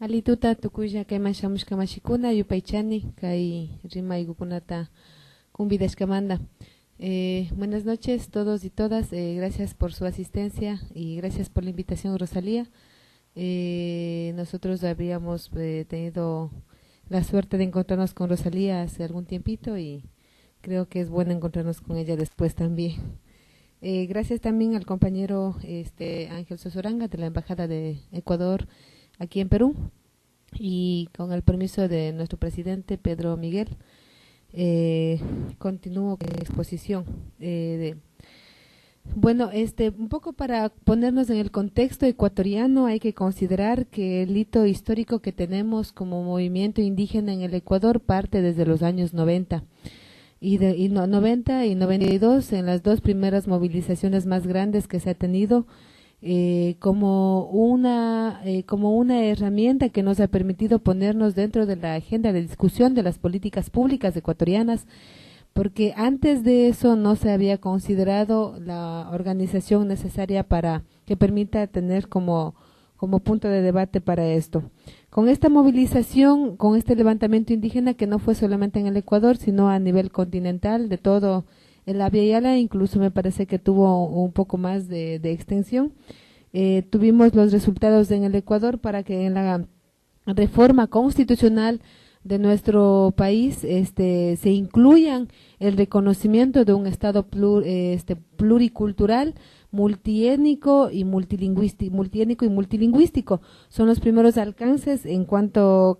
Alituta tukuya kayman shamushkamashikuna yupaychani kay rimaykukunata kumbidashkamanta. Buenas noches todos y todas, gracias por su asistencia y gracias por la invitación, Rosalía. Nosotros habíamos tenido la suerte de encontrarnos con Rosalía hace algún tiempito y creo que es bueno encontrarnos con ella después también. Gracias también al compañero Ángel Sosoranga de la Embajada de Ecuador aquí en Perú, y con el permiso de nuestro presidente Pedro Miguel, continúo con la exposición. Bueno, un poco para ponernos en el contexto ecuatoriano, hay que considerar que el hito histórico que tenemos como movimiento indígena en el Ecuador parte desde los años 90. 90 y 92, en las dos primeras movilizaciones más grandes que se ha tenido, como una herramienta que nos ha permitido ponernos dentro de la agenda de discusión de las políticas públicas ecuatorianas, porque antes de eso no se había considerado la organización necesaria para que permita tener como punto de debate para esto. Con esta movilización, con este levantamiento indígena que no fue solamente en el Ecuador, sino a nivel continental de todo el Abya Yala, incluso me parece que tuvo un poco más de extensión. Tuvimos los resultados en el Ecuador para que en la reforma constitucional de nuestro país se incluyan el reconocimiento de un Estado pluricultural, multiétnico y multilingüístico. Son los primeros alcances en cuanto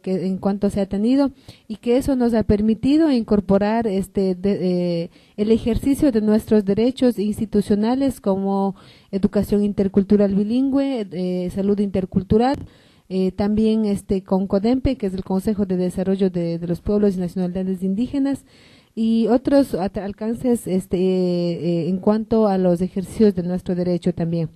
se ha tenido, y que eso nos ha permitido incorporar el ejercicio de nuestros derechos institucionales como educación intercultural bilingüe, salud intercultural, también con CODEMPE, que es el Consejo de Desarrollo de los Pueblos y Nacionalidades Indígenas, y otros alcances en cuanto a los ejercicios de nuestro derecho también.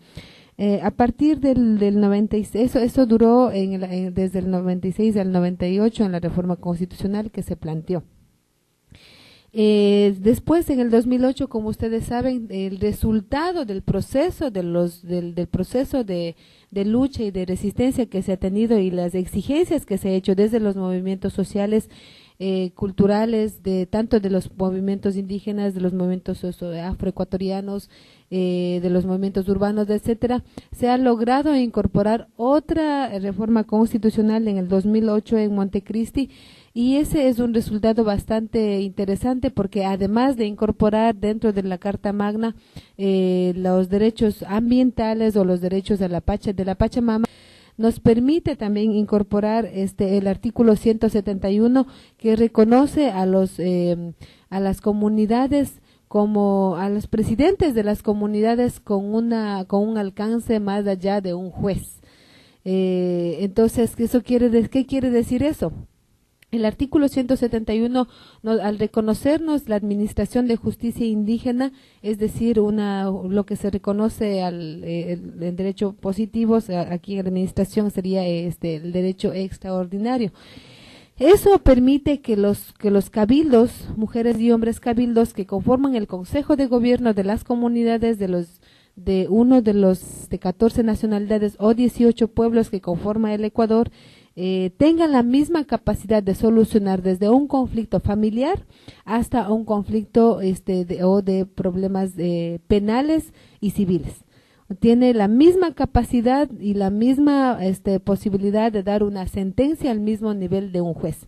A partir del 96, eso duró desde el 96 al 98 en la reforma constitucional que se planteó. Después, en el 2008, como ustedes saben, el resultado del proceso del proceso de lucha y de resistencia que se ha tenido, y las exigencias que se ha hecho desde los movimientos sociales, culturales, tanto de los movimientos indígenas, de los movimientos afroecuatorianos, de los movimientos urbanos, etcétera, se ha logrado incorporar otra reforma constitucional en el 2008 en Montecristi. Y ese es un resultado bastante interesante, porque además de incorporar dentro de la Carta Magna los derechos ambientales o los derechos de la Pachamama, nos permite también incorporar el artículo 171, que reconoce a las comunidades, como a los presidentes de las comunidades, con un alcance más allá de un juez. Entonces, ¿qué quiere decir eso? El artículo 171, al reconocernos la administración de justicia indígena, es decir, lo que se reconoce en derecho positivo, aquí en la administración sería el derecho extraordinario. Eso permite que los cabildos, mujeres y hombres cabildos que conforman el Consejo de Gobierno de las comunidades de 14 nacionalidades o 18 pueblos que conforman el Ecuador, tengan la misma capacidad de solucionar desde un conflicto familiar hasta un conflicto de problemas penales y civiles. Tiene la misma capacidad y la misma posibilidad de dar una sentencia al mismo nivel de un juez.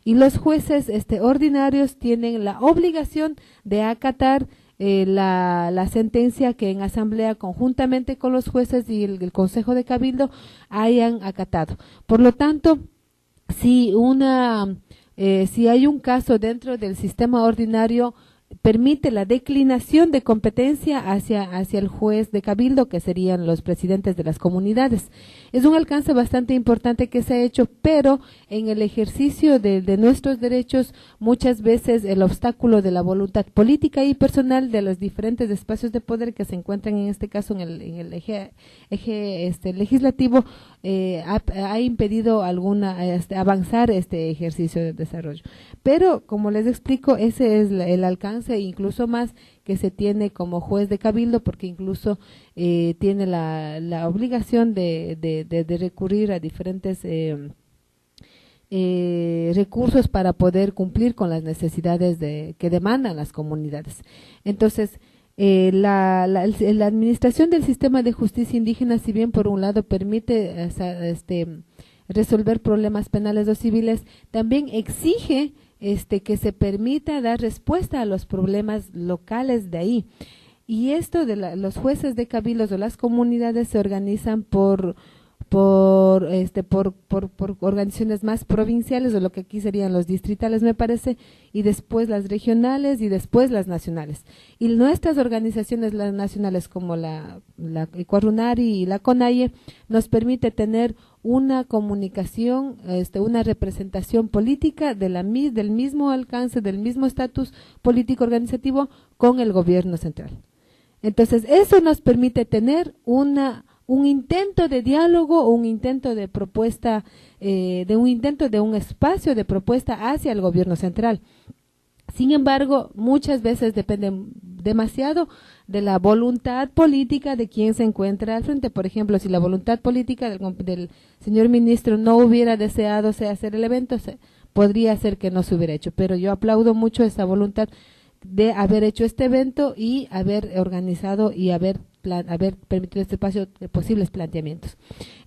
Y los jueces ordinarios tienen la obligación de acatar la sentencia que en asamblea, conjuntamente con los jueces y el Consejo de Cabildo, hayan acatado. Por lo tanto, si hay un caso dentro del sistema ordinario, permite la declinación de competencia hacia el juez de cabildo, que serían los presidentes de las comunidades. Es un alcance bastante importante que se ha hecho, pero en el ejercicio de nuestros derechos, muchas veces el obstáculo de la voluntad política y personal de los diferentes espacios de poder que se encuentran en este caso en el eje legislativo, ha impedido avanzar este ejercicio de desarrollo. Pero, como les explico, ese es el alcance, incluso más que se tiene como juez de cabildo, porque incluso tiene la obligación de recurrir a diferentes recursos para poder cumplir con las necesidades que demandan las comunidades. Entonces, la administración del sistema de justicia indígena, si bien por un lado permite resolver problemas penales o civiles, también exige que se permita dar respuesta a los problemas locales de ahí. Y esto de los jueces de cabildos o las comunidades se organizan por organizaciones más provinciales, o lo que aquí serían los distritales, me parece, y después las regionales y después las nacionales. Y nuestras organizaciones, las nacionales como la Ecuarunari y la CONAIE, nos permite tener una comunicación, una representación política del mismo alcance, del mismo estatus político organizativo con el gobierno central. Entonces, eso nos permite tener un intento de diálogo, un intento de propuesta, de un espacio de propuesta hacia el gobierno central. Sin embargo, muchas veces depende demasiado de la voluntad política de quien se encuentra al frente. Por ejemplo, si la voluntad política del señor ministro no hubiera deseado hacer el evento, podría ser que no se hubiera hecho. Pero yo aplaudo mucho esa voluntad de haber hecho este evento y haber organizado y haber permitido este espacio de posibles planteamientos.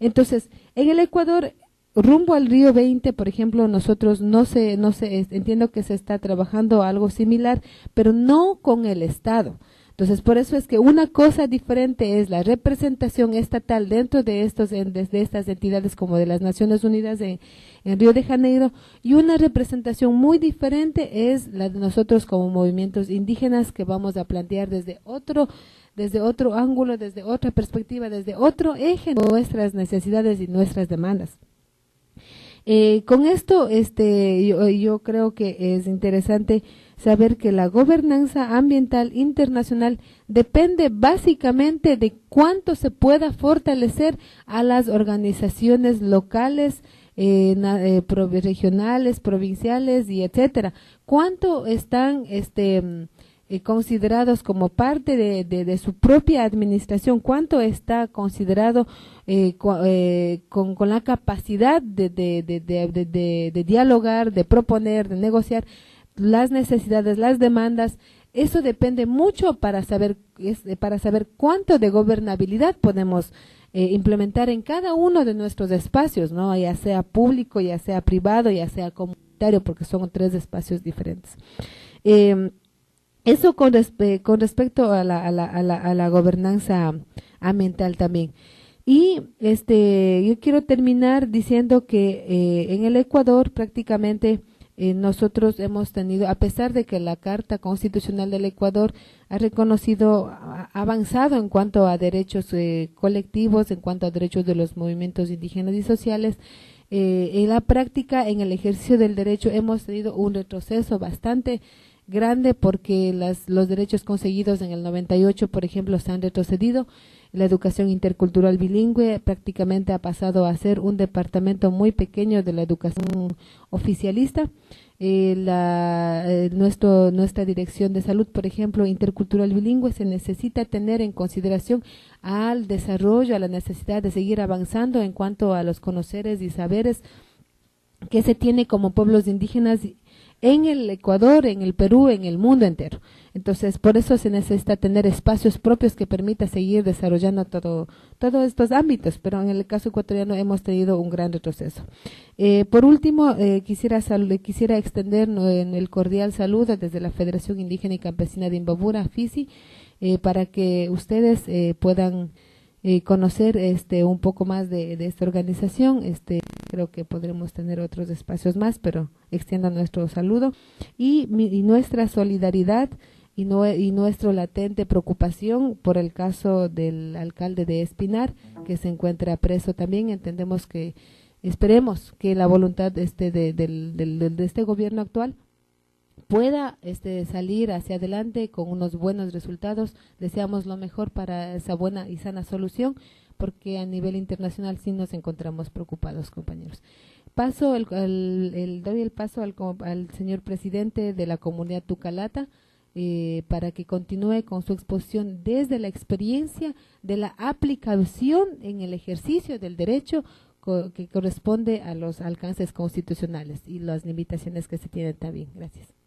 Entonces, en el Ecuador, rumbo al Río 20, por ejemplo, nosotros entiendo que se está trabajando algo similar, pero no con el Estado. Entonces, por eso es que una cosa diferente es la representación estatal dentro de estas entidades como de las Naciones Unidas en Río de Janeiro, y una representación muy diferente es la de nosotros como movimientos indígenas, que vamos a plantear desde otro ángulo, desde otra perspectiva, desde otro eje, nuestras necesidades y nuestras demandas. Con esto, yo creo que es interesante saber que la gobernanza ambiental internacional depende básicamente de cuánto se pueda fortalecer a las organizaciones locales, regionales, provinciales y etcétera. Cuánto están considerados como parte de su propia administración, cuánto está considerado con la capacidad de dialogar, de proponer, de negociar las necesidades, las demandas. Eso depende mucho para saber cuánto de gobernabilidad podemos implementar en cada uno de nuestros espacios, ¿no? Ya sea público, ya sea privado, ya sea comunitario, porque son 3 espacios diferentes. Eso con respecto a la gobernanza ambiental también. Y yo quiero terminar diciendo que en el Ecuador prácticamente nosotros hemos tenido, a pesar de que la Carta Constitucional del Ecuador ha reconocido, ha avanzado en cuanto a derechos colectivos, en cuanto a derechos de los movimientos indígenas y sociales, en la práctica, en el ejercicio del derecho, hemos tenido un retroceso bastante grande, porque los derechos conseguidos en el 98, por ejemplo, se han retrocedido. La educación intercultural bilingüe prácticamente ha pasado a ser un departamento muy pequeño de la educación oficialista. Nuestra dirección de salud, por ejemplo, intercultural bilingüe, se necesita tener en consideración al desarrollo, a la necesidad de seguir avanzando en cuanto a los conoceres y saberes que se tiene como pueblos indígenas en el Ecuador, en el Perú, en el mundo entero. Entonces, por eso se necesita tener espacios propios que permita seguir desarrollando todos estos ámbitos, pero en el caso ecuatoriano hemos tenido un gran retroceso. Por último, quisiera extender el cordial saludo desde la Federación Indígena y Campesina de Imbabura, FISI, para que ustedes puedan conocer un poco más de esta organización. Creo que podremos tener otros espacios más, pero extiendo nuestro saludo y nuestra solidaridad y nuestra latente preocupación por el caso del alcalde de Espinar, que se encuentra preso también. Esperemos que la voluntad de este gobierno actual pueda salir hacia adelante con unos buenos resultados. Deseamos lo mejor para esa buena y sana solución, porque a nivel internacional sí nos encontramos preocupados, compañeros. Doy el paso al señor presidente de la comunidad Tucalata, para que continúe con su exposición desde la experiencia de la aplicación en el ejercicio del derecho que corresponde a los alcances constitucionales y las limitaciones que se tienen también. Gracias.